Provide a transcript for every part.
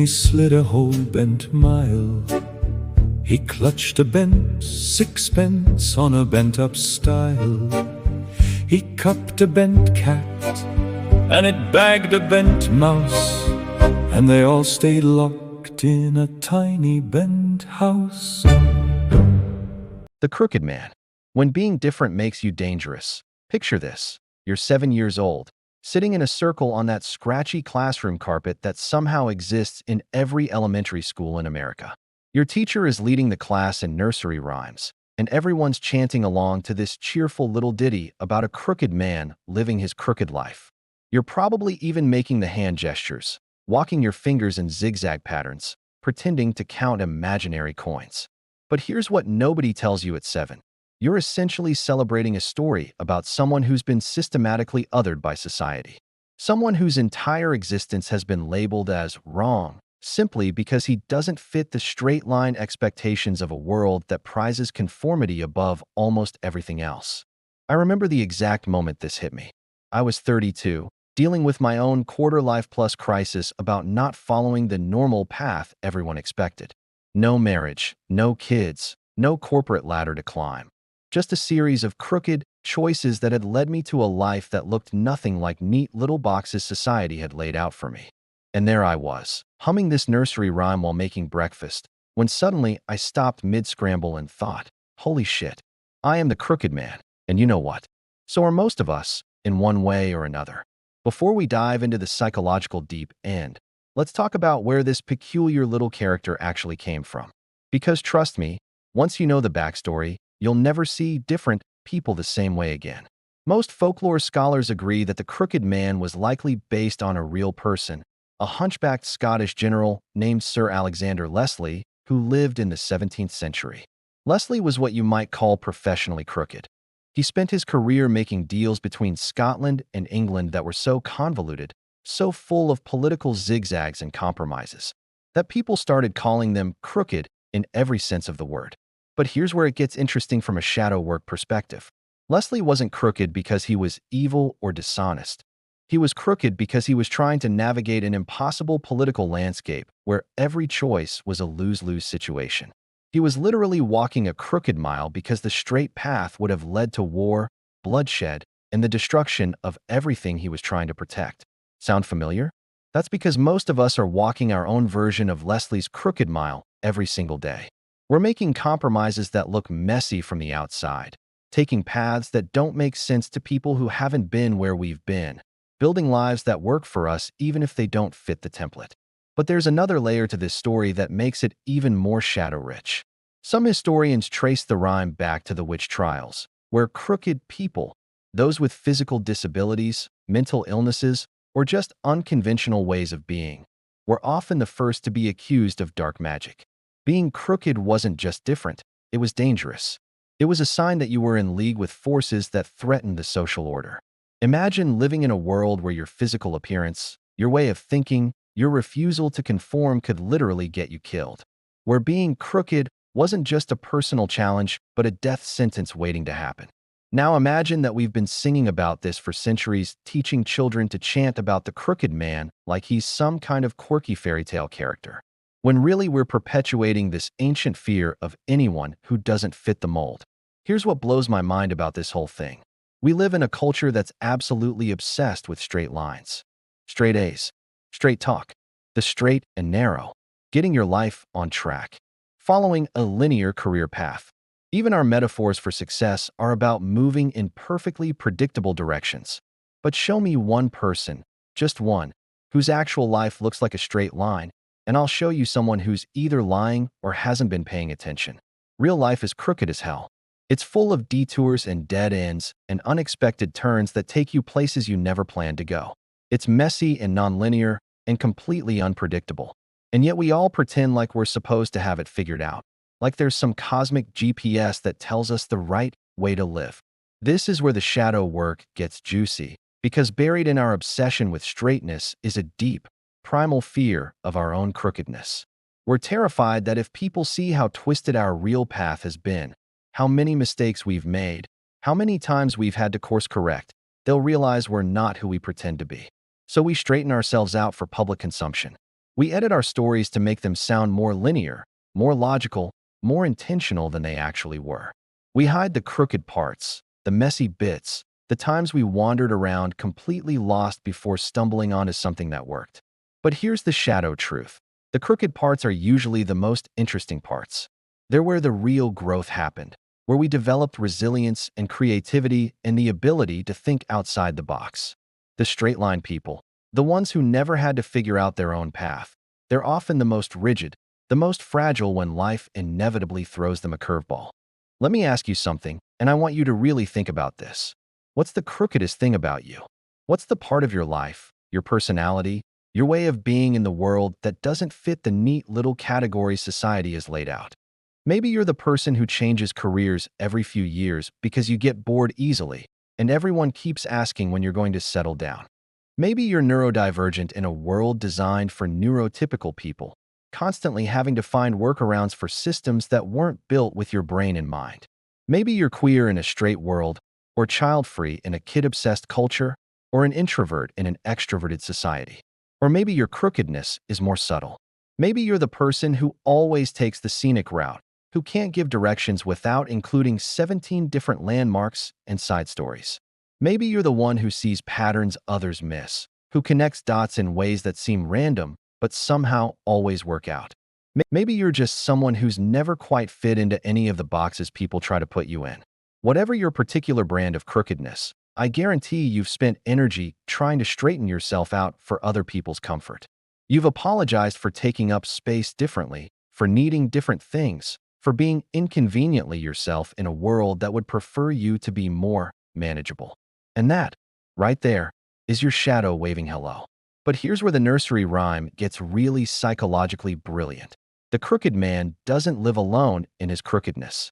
he slid a whole bent mile. He clutched a bent sixpence on a bent-up stile. He cupped a bent cat, and it bagged a bent mouse, and they all stayed locked in a tiny bent house. The crooked man. When being different makes you dangerous. Picture this. You're 7 years old, sitting in a circle on that scratchy classroom carpet that somehow exists in every elementary school in America. Your teacher is leading the class in nursery rhymes, and everyone's chanting along to this cheerful little ditty about a crooked man living his crooked life. You're probably even making the hand gestures, walking your fingers in zigzag patterns, pretending to count imaginary coins. But here's what nobody tells you at 7. You're essentially celebrating a story about someone who's been systematically othered by society. Someone whose entire existence has been labeled as wrong, simply because he doesn't fit the straight-line expectations of a world that prizes conformity above almost everything else. I remember the exact moment this hit me. I was 32, dealing with my own quarter-life-plus crisis about not following the normal path everyone expected. No marriage, no kids, no corporate ladder to climb. Just a series of crooked choices that had led me to a life that looked nothing like neat little boxes society had laid out for me. And there I was, humming this nursery rhyme while making breakfast, when suddenly I stopped mid-scramble and thought, holy shit, I am the crooked man, and you know what? So are most of us, in one way or another. Before we dive into the psychological deep end, let's talk about where this peculiar little character actually came from. Because trust me, once you know the backstory, you'll never see different people the same way again. Most folklore scholars agree that the crooked man was likely based on a real person, a hunchbacked Scottish general named Sir Alexander Leslie, who lived in the 17th century. Leslie was what you might call professionally crooked. He spent his career making deals between Scotland and England that were so convoluted, so full of political zigzags and compromises, that people started calling them crooked in every sense of the word. But here's where it gets interesting from a shadow work perspective. Leslie wasn't crooked because he was evil or dishonest. He was crooked because he was trying to navigate an impossible political landscape where every choice was a lose-lose situation. He was literally walking a crooked mile because the straight path would have led to war, bloodshed, and the destruction of everything he was trying to protect. Sound familiar? That's because most of us are walking our own version of Leslie's crooked mile every single day. We're making compromises that look messy from the outside, taking paths that don't make sense to people who haven't been where we've been, building lives that work for us even if they don't fit the template. But there's another layer to this story that makes it even more shadow-rich. Some historians trace the rhyme back to the witch trials, where crooked people, those with physical disabilities, mental illnesses, or just unconventional ways of being, were often the first to be accused of dark magic. Being crooked wasn't just different, it was dangerous. It was a sign that you were in league with forces that threatened the social order. Imagine living in a world where your physical appearance, your way of thinking, your refusal to conform could literally get you killed. Where being crooked wasn't just a personal challenge, but a death sentence waiting to happen. Now imagine that we've been singing about this for centuries, teaching children to chant about the crooked man like he's some kind of quirky fairy tale character, when really we're perpetuating this ancient fear of anyone who doesn't fit the mold. Here's what blows my mind about this whole thing. We live in a culture that's absolutely obsessed with straight lines, straight A's, straight talk, the straight and narrow, getting your life on track, following a linear career path. Even our metaphors for success are about moving in perfectly predictable directions. But show me one person, just one, whose actual life looks like a straight line, and I'll show you someone who's either lying or hasn't been paying attention. Real life is crooked as hell. It's full of detours and dead ends and unexpected turns that take you places you never planned to go. It's messy and nonlinear and completely unpredictable. And yet we all pretend like we're supposed to have it figured out, like there's some cosmic GPS that tells us the right way to live. This is where the shadow work gets juicy, because buried in our obsession with straightness is a deep, primal fear of our own crookedness. We're terrified that if people see how twisted our real path has been, how many mistakes we've made, how many times we've had to course correct, they'll realize we're not who we pretend to be. So we straighten ourselves out for public consumption. We edit our stories to make them sound more linear, more logical, more intentional than they actually were. We hide the crooked parts, the messy bits, the times we wandered around completely lost before stumbling onto something that worked. But here's the shadow truth. The crooked parts are usually the most interesting parts. They're where the real growth happened, where we developed resilience and creativity and the ability to think outside the box. The straight-line people, the ones who never had to figure out their own path, they're often the most rigid, the most fragile when life inevitably throws them a curveball. Let me ask you something, and I want you to really think about this. What's the crookedest thing about you? What's the part of your life, your personality, your way of being in the world that doesn't fit the neat little categories society has laid out? Maybe you're the person who changes careers every few years because you get bored easily, and everyone keeps asking when you're going to settle down. Maybe you're neurodivergent in a world designed for neurotypical people, constantly having to find workarounds for systems that weren't built with your brain in mind. Maybe you're queer in a straight world, or child-free in a kid-obsessed culture, or an introvert in an extroverted society. Or maybe your crookedness is more subtle. Maybe you're the person who always takes the scenic route, who can't give directions without including 17 different landmarks and side stories. Maybe you're the one who sees patterns others miss, who connects dots in ways that seem random but somehow always work out. Maybe you're just someone who's never quite fit into any of the boxes people try to put you in. Whatever your particular brand of crookedness, I guarantee you've spent energy trying to straighten yourself out for other people's comfort. You've apologized for taking up space differently, for needing different things, for being inconveniently yourself in a world that would prefer you to be more manageable. And that, right there, is your shadow waving hello. But here's where the nursery rhyme gets really psychologically brilliant. The crooked man doesn't live alone in his crookedness.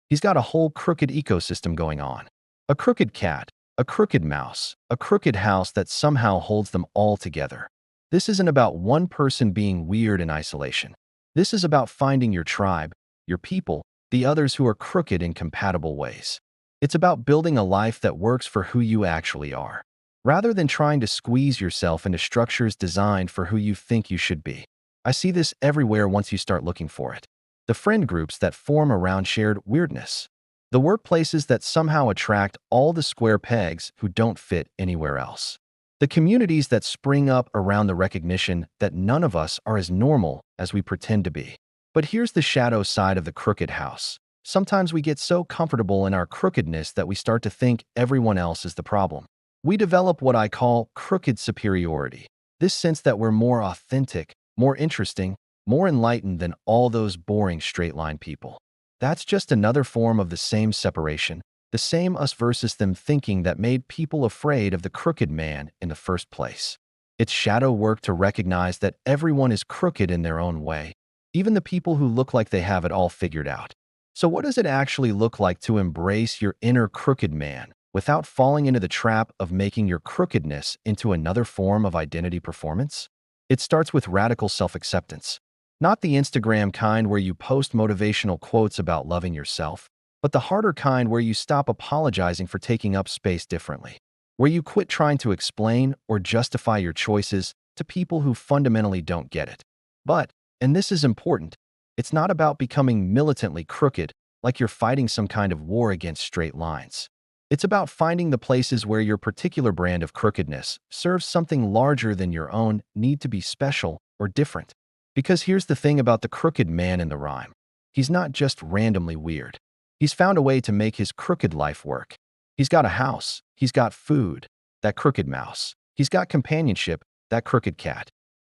He's got a whole crooked ecosystem going on. A crooked cat, a crooked mouse, a crooked house that somehow holds them all together. This isn't about one person being weird in isolation. This is about finding your tribe, your people, the others who are crooked in compatible ways. It's about building a life that works for who you actually are, rather than trying to squeeze yourself into structures designed for who you think you should be. I see this everywhere once you start looking for it. The friend groups that form around shared weirdness. The workplaces that somehow attract all the square pegs who don't fit anywhere else. The communities that spring up around the recognition that none of us are as normal as we pretend to be. But here's the shadow side of the crooked house. Sometimes we get so comfortable in our crookedness that we start to think everyone else is the problem. We develop what I call crooked superiority. This sense that we're more authentic, more interesting, more enlightened than all those boring straight-line people. That's just another form of the same separation, the same us versus them thinking that made people afraid of the crooked man in the first place. It's shadow work to recognize that everyone is crooked in their own way, even the people who look like they have it all figured out. So what does it actually look like to embrace your inner crooked man without falling into the trap of making your crookedness into another form of identity performance? It starts with radical self-acceptance. Not the Instagram kind where you post motivational quotes about loving yourself, but the harder kind where you stop apologizing for taking up space differently, where you quit trying to explain or justify your choices to people who fundamentally don't get it. But, and this is important, it's not about becoming militantly crooked, like you're fighting some kind of war against straight lines. It's about finding the places where your particular brand of crookedness serves something larger than your own need to be special or different. Because here's the thing about the crooked man in the rhyme. He's not just randomly weird. He's found a way to make his crooked life work. He's got a house. He's got food. That crooked mouse. He's got companionship. That crooked cat.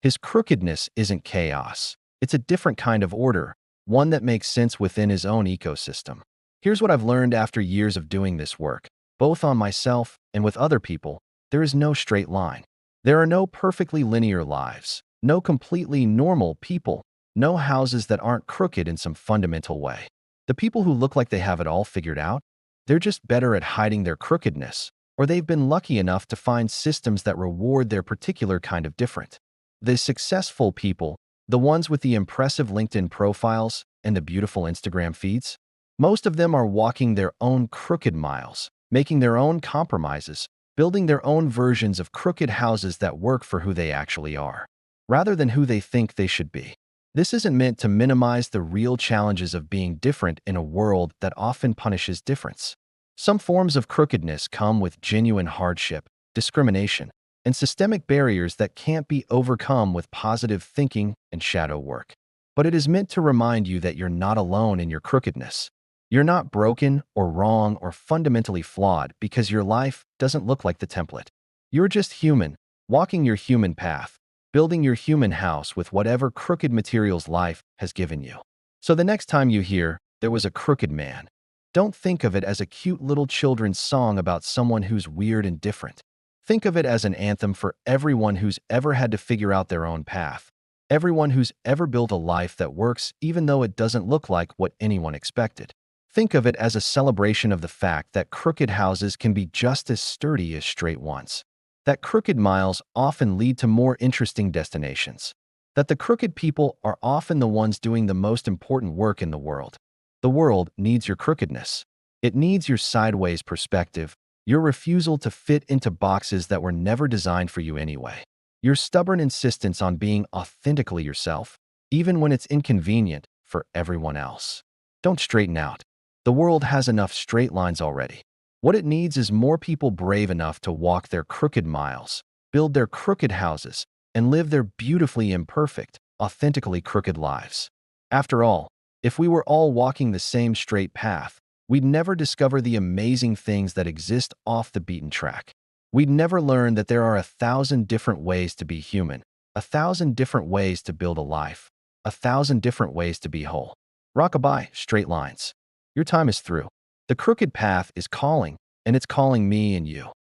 His crookedness isn't chaos. It's a different kind of order, one that makes sense within his own ecosystem. Here's what I've learned after years of doing this work, both on myself and with other people. There is no straight line. There are no perfectly linear lives, no completely normal people, no houses that aren't crooked in some fundamental way. The people who look like they have it all figured out, they're just better at hiding their crookedness, or they've been lucky enough to find systems that reward their particular kind of different. The successful people, the ones with the impressive LinkedIn profiles and the beautiful Instagram feeds, most of them are walking their own crooked miles, making their own compromises, building their own versions of crooked houses that work for who they actually are. rather than who they think they should be. This isn't meant to minimize the real challenges of being different in a world that often punishes difference. Some forms of crookedness come with genuine hardship, discrimination, and systemic barriers that can't be overcome with positive thinking and shadow work. But it is meant to remind you that you're not alone in your crookedness. You're not broken or wrong or fundamentally flawed because your life doesn't look like the template. You're just human, walking your human path, building your human house with whatever crooked materials life has given you. So the next time you hear, "There was a crooked man," don't think of it as a cute little children's song about someone who's weird and different. Think of it as an anthem for everyone who's ever had to figure out their own path, everyone who's ever built a life that works even though it doesn't look like what anyone expected. Think of it as a celebration of the fact that crooked houses can be just as sturdy as straight ones, that crooked miles often lead to more interesting destinations, that the crooked people are often the ones doing the most important work in the world. The world needs your crookedness. It needs your sideways perspective, your refusal to fit into boxes that were never designed for you anyway, your stubborn insistence on being authentically yourself, even when it's inconvenient for everyone else. Don't straighten out. The world has enough straight lines already. What it needs is more people brave enough to walk their crooked miles, build their crooked houses, and live their beautifully imperfect, authentically crooked lives. After all, if we were all walking the same straight path, we'd never discover the amazing things that exist off the beaten track. We'd never learn that there are 1,000 different ways to be human, 1,000 different ways to build a life, 1,000 different ways to be whole. Rockabye, straight lines. Your time is through. The crooked path is calling, and it's calling me and you.